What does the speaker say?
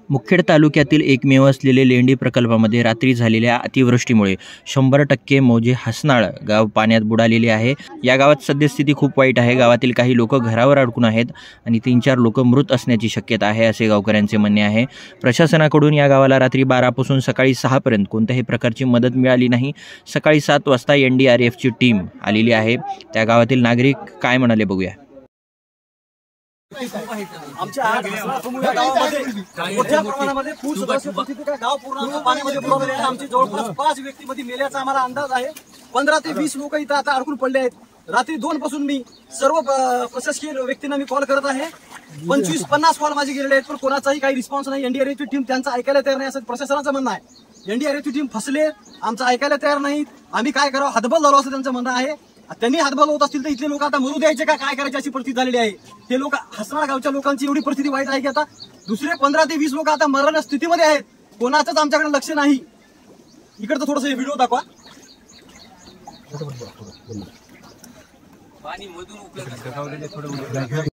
मुखेड तालुक्यातील एकमेव असलेले लेंडी प्रकल्पामध्ये रात्री झालेल्या अतिवृष्टीमुळे 100% मौजे हसनाळ गाव पाण्यात बुडालेले आहे। या गावात सद्यस्थिती खूप वाईट आहे। गावातील काही लोक घरावर अडकून आहेत आणि 3-4 लोक मृत असण्याची शक्यता आहे असे गावकऱ्यांचे म्हणणे आहे। प्रशासनाकडून या गावाला रात्री 12 पासून सकाळी 6 पर्यंत कोणत्याही प्रकारची मदत मिळाली नाही। सकाळी 7 वाजता NDRFची टीम आलेली आहे। त्या गावातील नागरिक काय म्हणाले बघूया। आमच्या गावामध्ये मोठ्या प्रमाणामध्ये पूर सदृश परिस्थिती का गाव पूर्ण पाण्यामध्ये बुडवले आहे। आमचे जवळपास 5 व्यक्तीमध्ये मेल्याचा आम्हाला अंदाज आहे। 15 ते 20 लोक इथं आता अडकून पडले आहेत। रात्री 2 पासून मी सर्व प्रशासकीय व्यक्तींना मी कॉल करत आहे। 25-50 कॉल माझे गेलेले आहेत, पण कोणाचाही काही रिस्पॉन्स नाही। NDRFची टीम त्यांचं ऐकायला तयार नाही असं प्रशासनाचं म्हणणं आहे। NDRFची टीम फसले, आमचं ऐकायला तयार नाहीत। आम्ही काय करावं, हातबल झालो असं त्यांचं म्हणणं आहे। त्यांनी हातबल होत असतील तर इथले लोक आता मरू द्यायचे का, काय करायची अशी परिस्थिती झालेली आहे। ते लोक हसनाळ गावच्या लोकांची एवढी परिस्थिती वाईट आहे की आता दुसरे 15 ते 20 लोक आता मरण स्थितीमध्ये आहेत। कोणाचंच आमच्याकडे लक्ष नाही। इकडचं थोडंसं व्हिडिओ दाखवा। पाणी मधून उपलब्ध